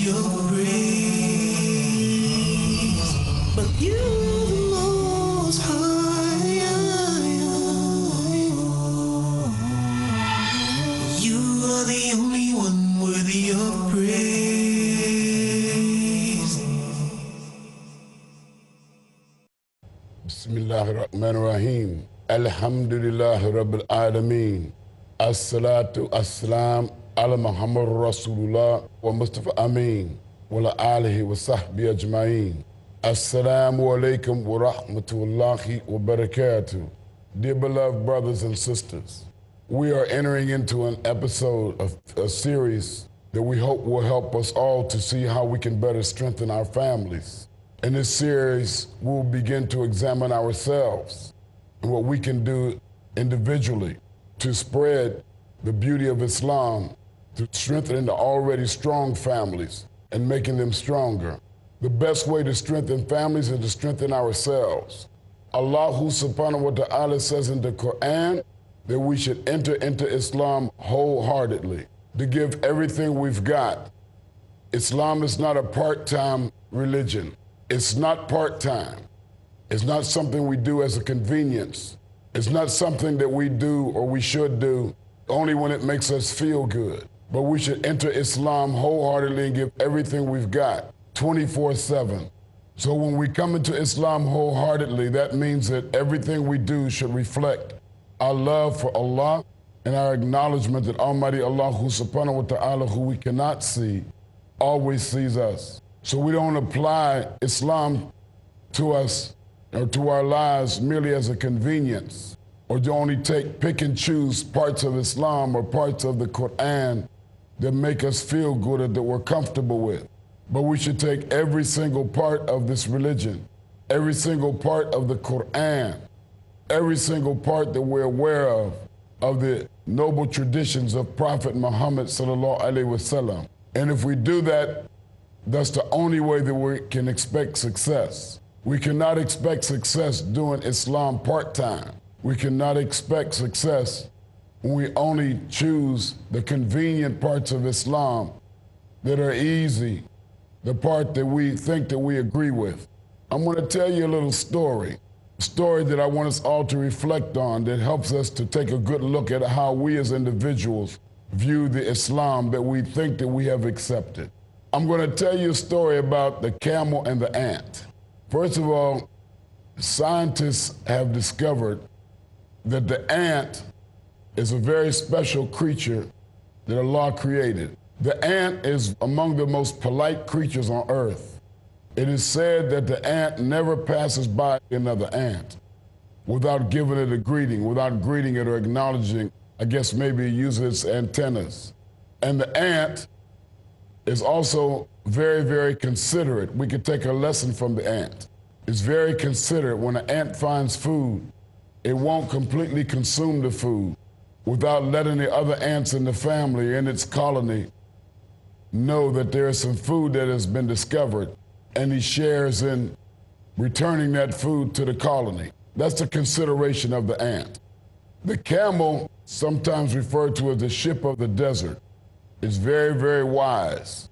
your praise, but you're the most high. You are the only one worthy of praise. Bismillahirrahmanirrahim. Alhamdulillahi Rabbil Alameen. As-salatu as-salam ala Muhammad Rasulullah wa Mustafa Ameen wa ala alihi wa sahbihi ajma'een. Assalamu alaikum wa rahmatullahi wa barakatuh. Dear beloved brothers and sisters, we are entering into an episode of a series that we hope will help us all to see how we can better strengthen our families. In this series, we'll begin to examine ourselves and what we can do individually to spread the beauty of Islam, to strengthen the already strong families and making them stronger. The best way to strengthen families is to strengthen ourselves. Allah subhanahu wa ta'ala says in the Quran that we should enter into Islam wholeheartedly, to give everything we've got. Islam is not a part-time religion. It's not part-time. It's not something we do as a convenience. It's not something that we do or we should do only when it makes us feel good. But we should enter Islam wholeheartedly and give everything we've got 24/7. So when we come into Islam wholeheartedly, that means that everything we do should reflect our love for Allah and our acknowledgement that Almighty Allah subhanahu wa ta'ala, who we cannot see, always sees us. So we don't apply Islam to us or to our lives merely as a convenience, or to only pick and choose parts of Islam or parts of the Quran that make us feel good or that we're comfortable with. But we should take every single part of this religion, every single part of the Quran, every single part that we're aware of the noble traditions of Prophet Muhammad sallallahu alaihi wasallam. And if we do that, that's the only way that we can expect success. We cannot expect success doing Islam part-time. We cannot expect success when we only choose the convenient parts of Islam that are easy, the part that we think that we agree with. I'm going to tell you a little story that I want us all to reflect on, that helps us to take a good look at how we as individuals view the Islam that we think that we have accepted. I'm going to tell you a story about the camel and the ant. First of all, scientists have discovered that the ant is a very special creature that Allah created. The ant is among the most polite creatures on earth. It is said that the ant never passes by another ant without giving it a greeting, without greeting it or acknowledging, I guess maybe it uses its antennas. And the ant is also very, very considerate. We could take a lesson from the ant. It's very considerate. When an ant finds food, it won't completely consume the food without letting the other ants in the family, in its colony, know that there is some food that has been discovered, and he shares in returning that food to the colony. That's the consideration of the ant. The camel, sometimes referred to as the ship of the desert, is very, very wise.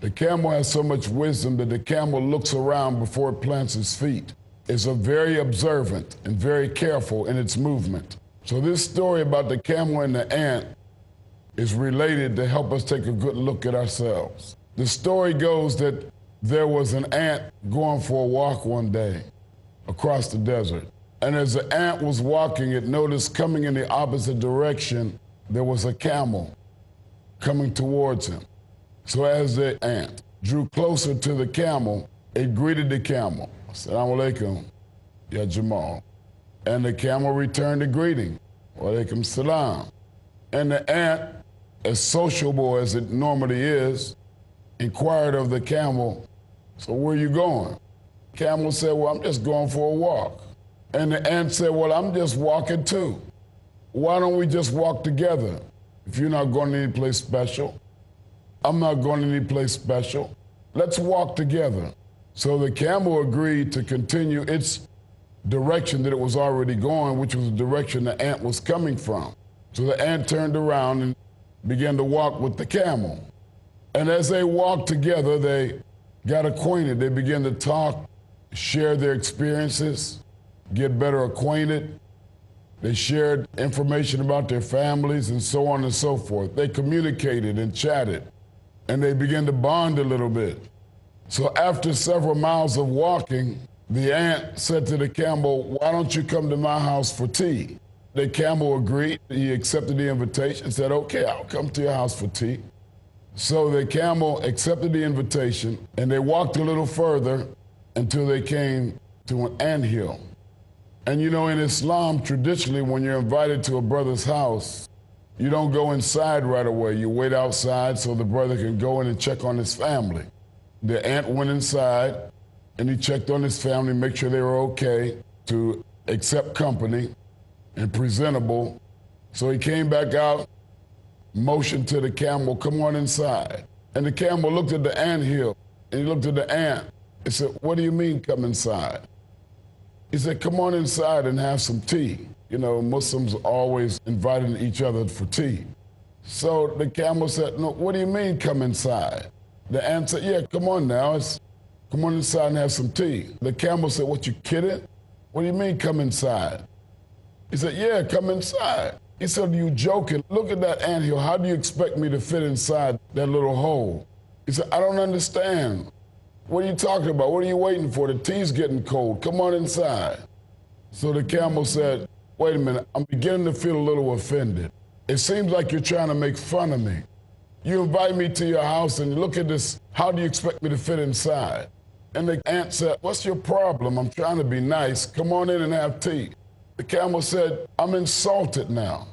The camel has so much wisdom that the camel looks around before it plants its feet. It's very observant and very careful in its movement. So this story about the camel and the ant is related to help us take a good look at ourselves. The story goes that there was an ant going for a walk one day across the desert. And as the ant was walking, it noticed coming in the opposite direction, there was a camel coming towards him. So as the ant drew closer to the camel, it greeted the camel. Assalamu alaikum, ya Jamal. And the camel returned the greeting. Wa alaikum salam. And the ant, as sociable as it normally is, inquired of the camel, so where are you going? Camel said, well, I'm just going for a walk. And the ant said, well, I'm just walking too. Why don't we just walk together? If you're not going to any place special, I'm not going to any place special. Let's walk together. So the camel agreed to continue its direction that it was already going, which was the direction the ant was coming from. So the ant turned around and began to walk with the camel. And as they walked together, they got acquainted. They began to talk, share their experiences, get better acquainted. They shared information about their families and so on and so forth. They communicated and chatted, and they began to bond a little bit. So after several miles of walking, the ant said to the camel, "Why don't you come to my house for tea?" The camel agreed. He accepted the invitation and said, "Okay, I'll come to your house for tea." So the camel accepted the invitation, and they walked a little further until they came to an anthill. And you know, in Islam, traditionally, when you're invited to a brother's house, you don't go inside right away. You wait outside so the brother can go in and check on his family. The ant went inside, and he checked on his family, make sure they were okay to accept company and presentable. So he came back out, motioned to the camel, "Come on inside." And the camel looked at the anthill, and he looked at the ant and said, "What do you mean, come inside?" He said, "Come on inside and have some tea." You know, Muslims are always inviting each other for tea. So the camel said, "No, what do you mean, come inside?" The ant said, "Yeah, come on now. Come on inside and have some tea." The camel said, "What, you kidding? What do you mean, come inside?" He said, "Yeah, come inside." He said, "Are you joking? Look at that anthill. How do you expect me to fit inside that little hole?" He said, "I don't understand. What are you talking about? What are you waiting for? The tea's getting cold. Come on inside." So the camel said, "Wait a minute. I'm beginning to feel a little offended. It seems like you're trying to make fun of me. You invite me to your house and look at this. How do you expect me to fit inside?" And the ant said, "What's your problem? I'm trying to be nice. Come on in and have tea." The camel said, "I'm insulted now.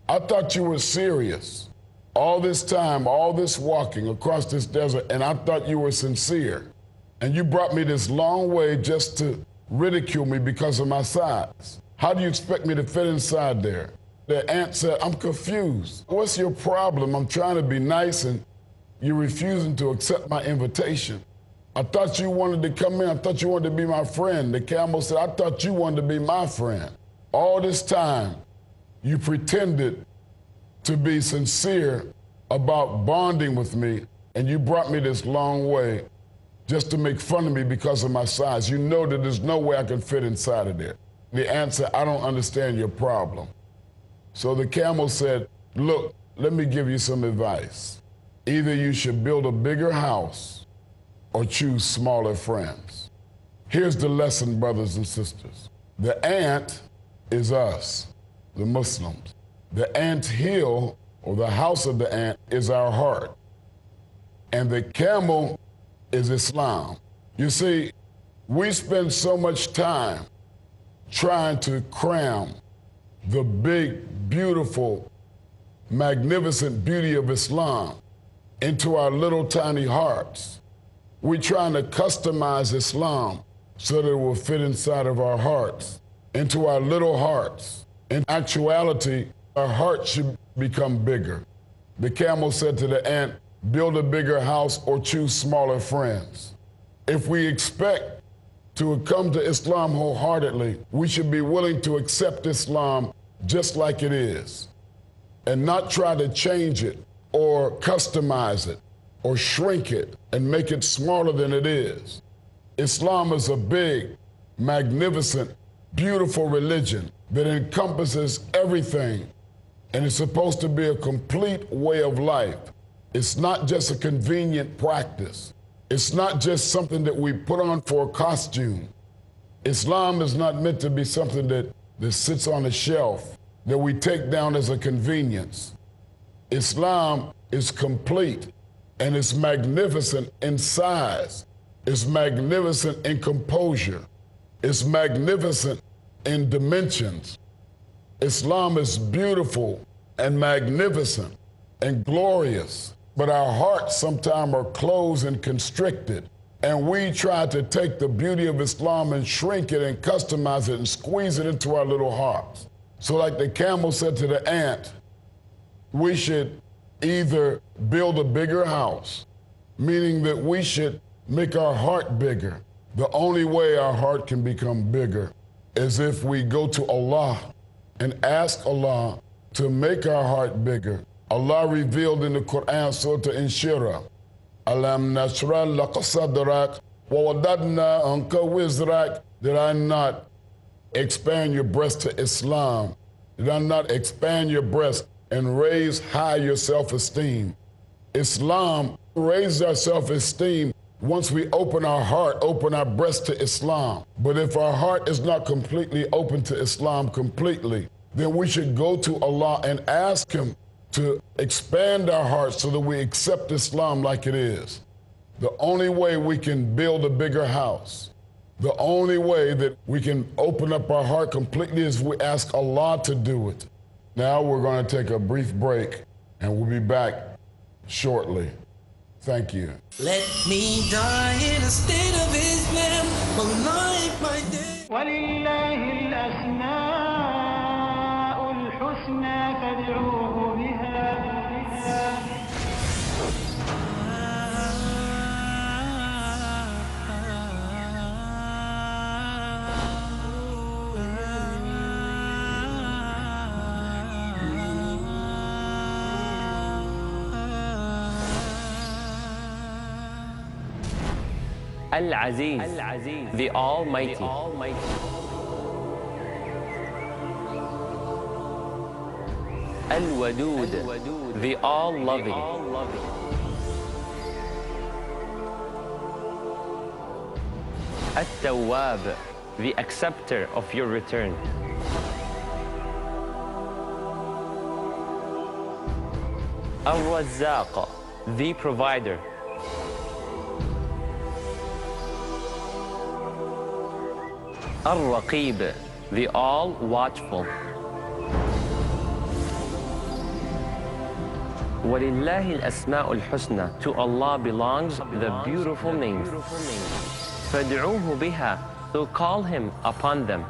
I thought you were serious. All this time, all this walking across this desert, and I thought you were sincere. And you brought me this long way just to ridicule me because of my size. How do you expect me to fit inside there?" The ant said, "I'm confused. What's your problem? I'm trying to be nice and you're refusing to accept my invitation. I thought you wanted to come in. I thought you wanted to be my friend." The camel said, "I thought you wanted to be my friend. All this time, you pretended to be sincere about bonding with me, and you brought me this long way just to make fun of me because of my size. You know that there's no way I can fit inside of there." The ant said, "I don't understand your problem." So the camel said, "Look, let me give you some advice. Either you should build a bigger house or choose smaller friends." Here's the lesson, brothers and sisters. The ant is us, the Muslims. The ant hill, or the house of the ant, is our heart. And the camel is Islam. You see, we spend so much time trying to cram the big, beautiful, magnificent beauty of Islam into our little tiny hearts. We're trying to customize Islam so that it will fit inside of our hearts, into our little hearts. In actuality, our heart should become bigger. The camel said to the ant, "Build a bigger house or choose smaller friends." If we expect to come to Islam wholeheartedly, we should be willing to accept Islam just like it is and not try to change it or customize it or shrink it and make it smaller than it is. Islam is a big, magnificent, beautiful religion that encompasses everything, and it's supposed to be a complete way of life. It's not just a convenient practice. It's not just something that we put on for a costume. Islam is not meant to be something that sits on a shelf that we take down as a convenience. Islam is complete, and it's magnificent in size. It's magnificent in composure. It's magnificent in dimensions. Islam is beautiful and magnificent and glorious, but our hearts sometimes are closed and constricted, and we try to take the beauty of Islam and shrink it and customize it and squeeze it into our little hearts. So like the camel said to the ant, we should either build a bigger house, meaning that we should make our heart bigger. The only way our heart can become bigger is if we go to Allah and ask Allah to make our heart bigger. Allah revealed in the Quran, Surah Inshirah, Alam nashrah laka sadrak wa wadadna anka wizrak. Did I not expand your breast to Islam? Did I not expand your breast and raise high your self-esteem? Islam raises our self-esteem once we open our heart, open our breast to Islam. But if our heart is not completely open to Islam completely, then we should go to Allah and ask Him to expand our hearts so that we accept Islam like it is. The only way we can build a bigger house, the only way that we can open up our heart completely is we ask Allah to do it. Now we're going to take a brief break and we'll be back shortly. Thank you. Let me die in a state of Islam, my life, my day. ولله الأسماء الحسنى فادعوه بها Al-Aziz, the Almighty. Al-Wadud, the All-Loving. At-Tawwab, the Acceptor of your return. Al-Razzaq, the Provider. Al-Raqib, the All-Watchful. وَلِلَّهِ الْأَسْمَاءُ الْحُسْنَى. To Allah belongs the beautiful names. فَادْعُوهُ بِهَا. So call Him upon them.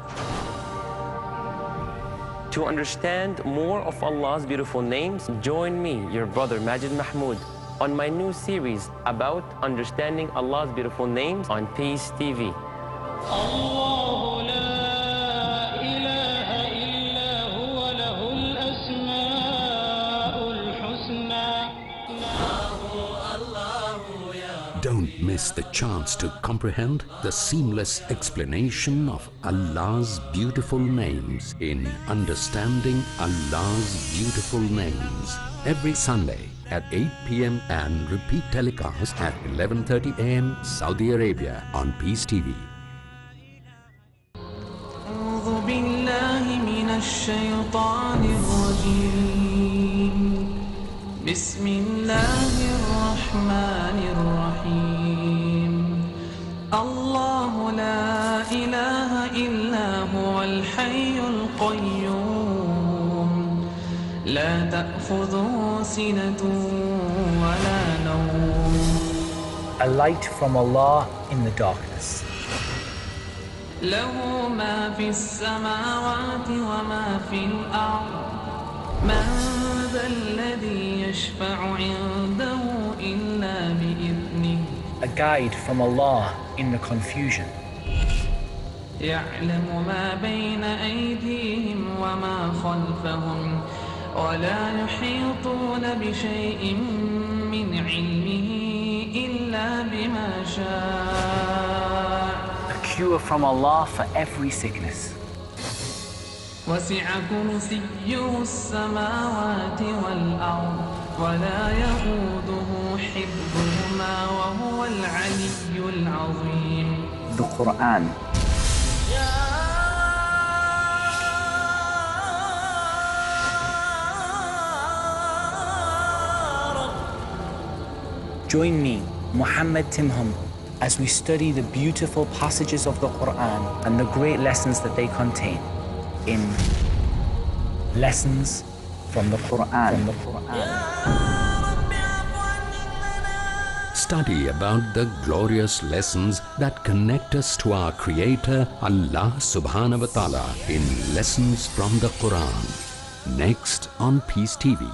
To understand more of Allah's beautiful names, join me, your brother Majid Mahmood, on my new series about understanding Allah's beautiful names on Peace TV. الله لا إله إلا هو له الأسماء الحسنى. Don't miss the chance to comprehend the seamless explanation of Allah's beautiful names in Understanding Allah's Beautiful Names every Sunday at 8 p.m. and repeat telecast at 11:30 a.m. Saudi Arabia on Peace TV. أعوذ بالله من الشيطان الرجيم. بسم الله الرحمن الرحيم. الله لا إله إلا هو الحي القيوم. لا تأخذه سنة ولا نوم. A light from Allah in the darkness. له ما في السماوات وما في الأرض. من ذا الذي يشفع عنده إلا بإذنه. A guide from Allah in the confusion. يعلم ما بين أيديهم وما خلفهم ولا يحيطون بشيء من علمه إلا بما شاء. A cure from Allah for every sickness. وسع كرسيه السماوات والأرض ولا يئوده حفظهما وهو العلي العظيم. The Quran. Join me, Muhammad Timham, as we study the beautiful passages of the Quran and the great lessons that they contain in Lessons from the Quran. Study about the glorious lessons that connect us to our Creator, Allah Subhanahu wa Ta'ala, in Lessons from the Quran. Next on Peace TV.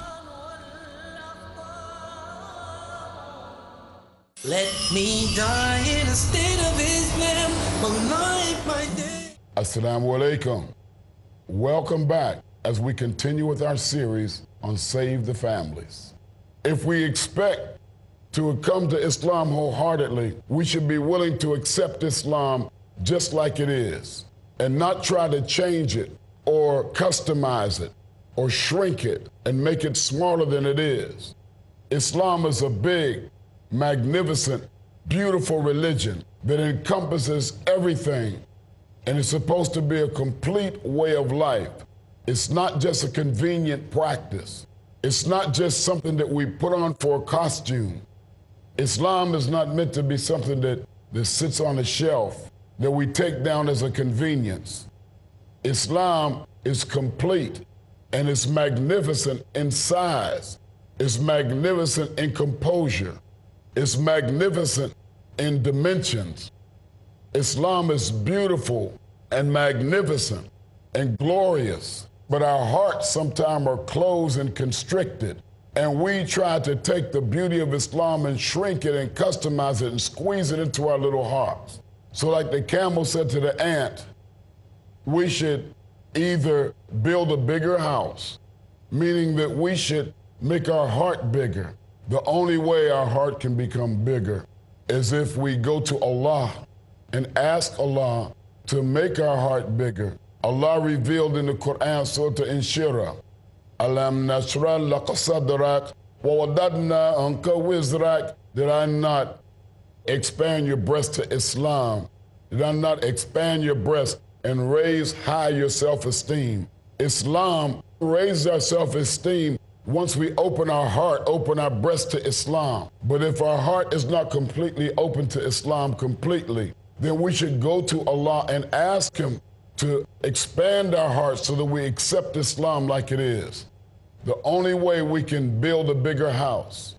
Let me die in a state of Islam, my life, my day. Assalamu alaikum. Welcome back as we continue with our series on Save the Families. If we expect to come to Islam wholeheartedly, we should be willing to accept Islam just like it is and not try to change it or customize it or shrink it and make it smaller than it is. Islam is a big, magnificent, beautiful religion that encompasses everything, and it's supposed to be a complete way of life. It's not just a convenient practice. It's not just something that we put on for a costume. Islam is not meant to be something that sits on a shelf that we take down as a convenience. Islam is complete and it's magnificent in size. It's magnificent in composure. It's magnificent in dimensions. Islam is beautiful and magnificent and glorious, but our hearts sometimes are closed and constricted. And we try to take the beauty of Islam and shrink it and customize it and squeeze it into our little hearts. So like the camel said to the ant, we should either build a bigger house, meaning that we should make our heart bigger. The only way our heart can become bigger is if we go to Allah and ask Allah to make our heart bigger. Allah revealed in the Quran, Surah Inshirah, Alam nashrah laka sadrak wa wadadna anka wizrak. Did I not expand your breast to Islam? Did I not expand your breast and raise high your self-esteem? Islam raises our self-esteem once we open our heart, open our breast to Islam. But if our heart is not completely open to Islam completely, then we should go to Allah and ask Him to expand our hearts so that we accept Islam like it is. The only way we can build a bigger house,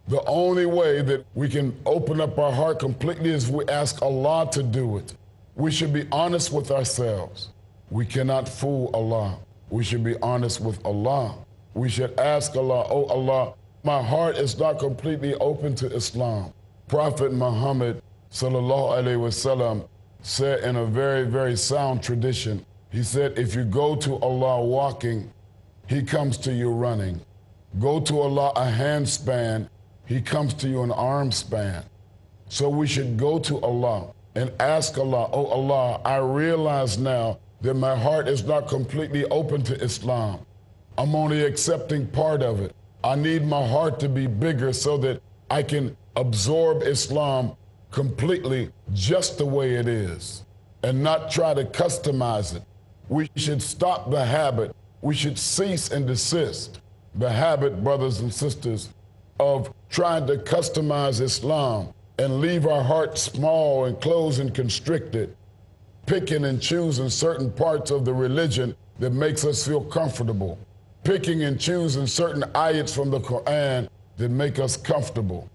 the only way that we can open up our heart completely is we ask Allah to do it. We should be honest with ourselves. We cannot fool Allah. We should be honest with Allah. We should ask Allah, oh Allah, my heart is not completely open to Islam. Prophet Muhammad sallallahu alaihi wasallam said in a very, very sound tradition, he said, if you go to Allah walking, He comes to you running. Go to Allah a hand span, He comes to you an arm span. So we should go to Allah and ask Allah, oh Allah, I realize now that my heart is not completely open to Islam. I'm only accepting part of it. I need my heart to be bigger so that I can absorb Islam completely just the way it is and not try to customize it. We should stop the habit. We should cease and desist the habit, brothers and sisters, of trying to customize Islam and leave our hearts small and closed and constricted, picking and choosing certain parts of the religion that makes us feel comfortable, picking and choosing certain ayats from the Quran that make us comfortable,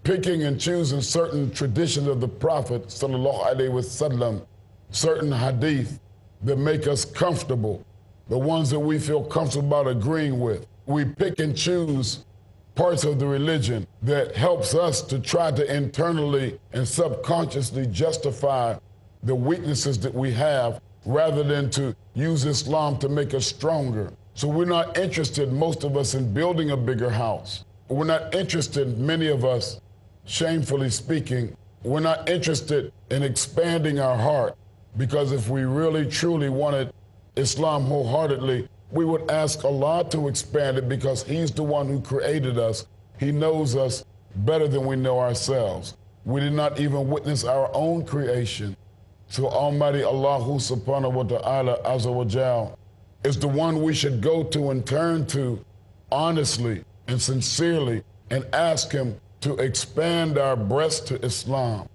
picking and choosing certain traditions of the Prophet sallallahu alaihi wasallam, certain hadith that make us comfortable, the ones that we feel comfortable about agreeing with. We pick and choose parts of the religion that helps us to try to internally and subconsciously justify the weaknesses that we have rather than to use Islam to make us stronger. So we're not interested, most of us, in building a bigger house. We're not interested, many of us, shamefully speaking, we're not interested in expanding our heart, because if we really truly wanted Islam wholeheartedly, we would ask Allah to expand it because He's the one who created us. He knows us better than we know ourselves. We did not even witness our own creation. So Almighty Allah subhanahu wa ta'ala azza wa jal is the one we should go to and turn to honestly and sincerely and ask Him to expand our breast to Islam,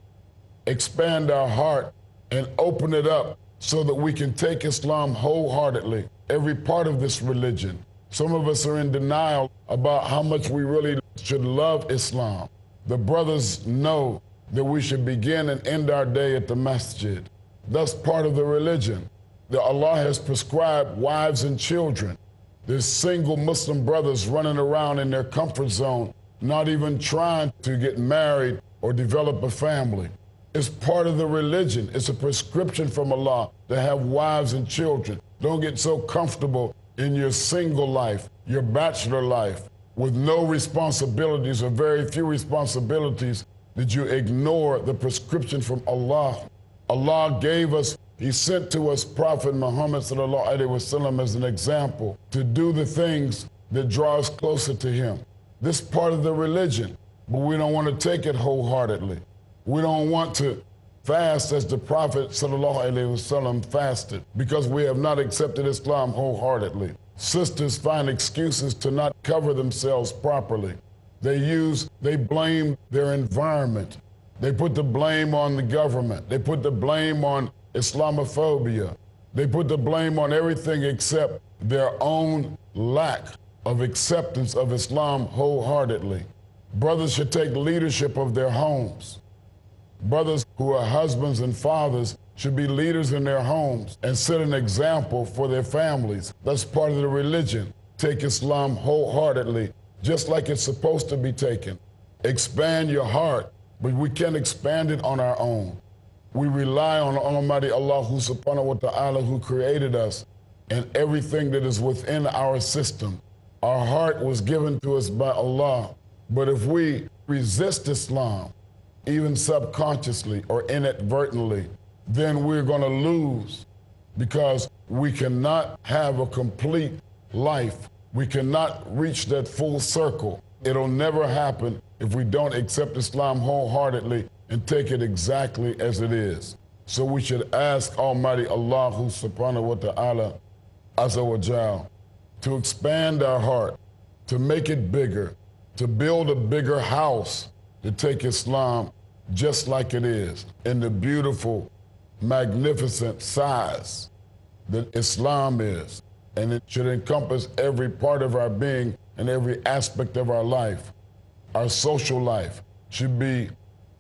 expand our heart and open it up so that we can take Islam wholeheartedly, every part of this religion. Some of us are in denial about how much we really should love Islam. The brothers know that we should begin and end our day at the masjid. That's part of the religion. That Allah has prescribed wives and children. There's single Muslim brothers running around in their comfort zone, not even trying to get married or develop a family. It's part of the religion. It's a prescription from Allah to have wives and children. Don't get so comfortable in your single life, your bachelor life, with no responsibilities or very few responsibilities, did you ignore the prescription from Allah? Allah gave us, He sent to us Prophet Muhammad sallallahu alaihi wasallam as an example to do the things that draw us closer to Him. This is part of the religion, but we don't want to take it wholeheartedly. We don't want to fast as the Prophet sallallahu alaihi wasallam fasted because we have not accepted Islam wholeheartedly. Sisters find excuses to not cover themselves properly. They blame their environment. They put the blame on the government. They put the blame on Islamophobia. They put the blame on everything except their own lack of acceptance of Islam wholeheartedly. Brothers should take leadership of their homes. Brothers who are husbands and fathers should be leaders in their homes and set an example for their families. That's part of the religion. Take Islam wholeheartedly, just like it's supposed to be taken. Expand your heart, but we can't expand it on our own. We rely on Almighty Allah subhanahu wa ta'ala who created us and everything that is within our system. Our heart was given to us by Allah, but if we resist Islam, even subconsciously or inadvertently, then we're going to lose because we cannot have a complete life. We cannot reach that full circle. It'll never happen if we don't accept Islam wholeheartedly and take it exactly as it is. So we should ask Almighty Allah subhanahu wa ta'ala azza wa jal to expand our heart, to make it bigger, to build a bigger house, to take Islam just like it is, in the beautiful, magnificent size that Islam is. And it should encompass every part of our being and every aspect of our life. Our social life should be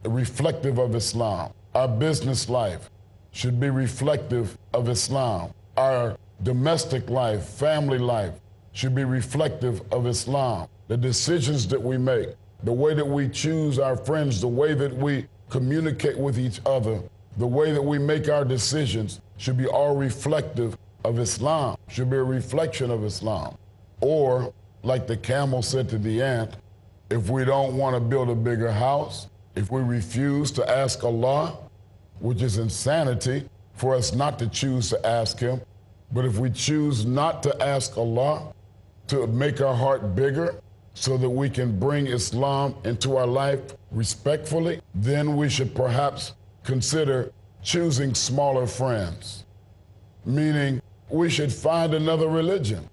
reflective of Islam. Our business life should be reflective of Islam. Our domestic life, family life should be reflective of Islam. The decisions that we make, the way that we choose our friends, the way that we communicate with each other, the way that we make our decisions should be all reflective of Islam, should be a reflection of Islam. Or, like the camel said to the ant, if we don't want to build a bigger house, if we refuse to ask Allah, which is insanity for us not to choose to ask Him, but if we choose not to ask Allah to make our heart bigger so that we can bring Islam into our life respectfully, then we should perhaps consider choosing smaller friends. Meaning, we should find another religion.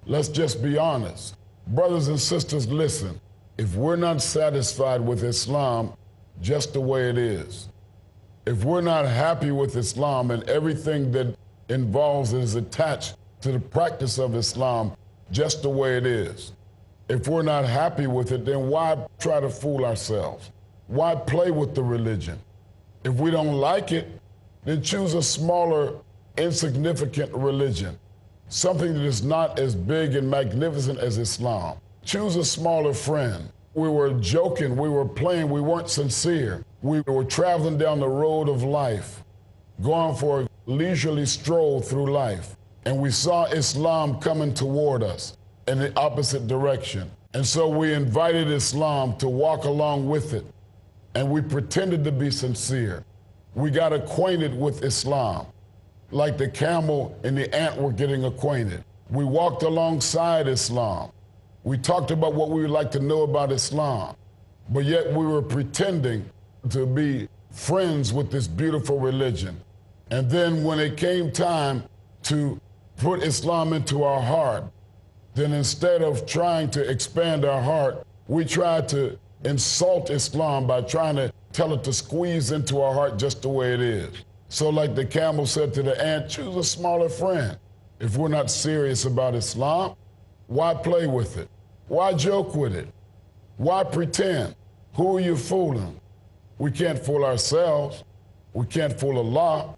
Let's just be honest. Brothers and sisters, listen. If we're not satisfied with Islam just the way it is, if we're not happy with Islam and everything that involves and is attached to the practice of Islam just the way it is, if we're not happy with it, then why try to fool ourselves? Why play with the religion? If we don't like it, then choose a smaller, insignificant religion, something that is not as big and magnificent as Islam. Choose a smaller friend. We were joking, we were playing, we weren't sincere. We were traveling down the road of life, going for a leisurely stroll through life, and we saw Islam coming toward us in the opposite direction. And so we invited Islam to walk along with it, and we pretended to be sincere. We got acquainted with Islam, like the camel and the ant were getting acquainted. We walked alongside Islam. We talked about what we would like to know about Islam, but yet we were pretending to be friends with this beautiful religion. And then when it came time to put Islam into our heart, then instead of trying to expand our heart, we tried to insult Islam by trying to tell it to squeeze into our heart just the way it is. So like the camel said to the ant, choose a smaller friend. If we're not serious about Islam, why play with it? Why joke with it? Why pretend? Who are you fooling? We can't fool ourselves. We can't fool Allah.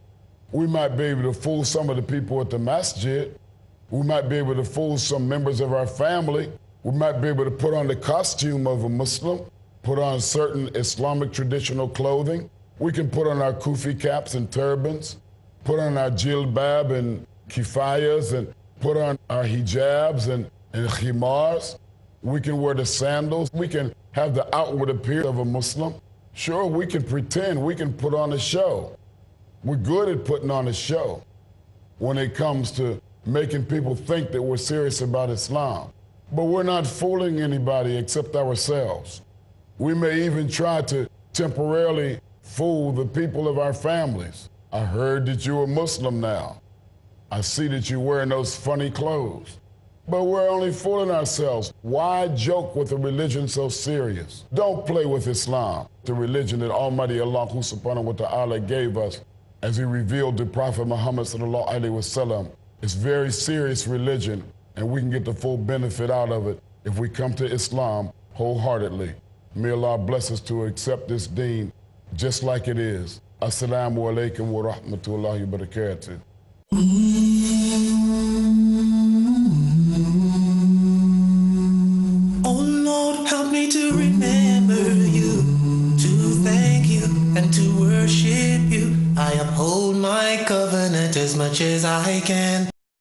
We might be able to fool some of the people at the masjid. We might be able to fool some members of our family. We might be able to put on the costume of a Muslim, put on certain Islamic traditional clothing. We can put on our kufi caps and turbans, put on our jilbab and kifayas, and put on our hijabs and khimars. We can wear the sandals. We can have the outward appearance of a Muslim. Sure, we can pretend. We can put on a show. We're good at putting on a show when it comes to making people think that we're serious about Islam. But we're not fooling anybody except ourselves. We may even try to temporarily fool the people of our families. I heard that you're a Muslim now. I see that you're wearing those funny clothes. But we're only fooling ourselves. Why joke with a religion so serious? Don't play with Islam, the religion that Almighty Allah subhanahu wa ta'ala gave us as he revealed to Prophet Muhammad sallallahu alaihi wasallam. It's very serious religion, and we can get the full benefit out of it if we come to Islam wholeheartedly. May Allah bless us to accept this deen just like it is. Assalamu alaikum wa rahmatullahi wa barakatuh. Oh Lord, help me to remember you, to thank you and to worship you. I uphold my covenant as much as I can.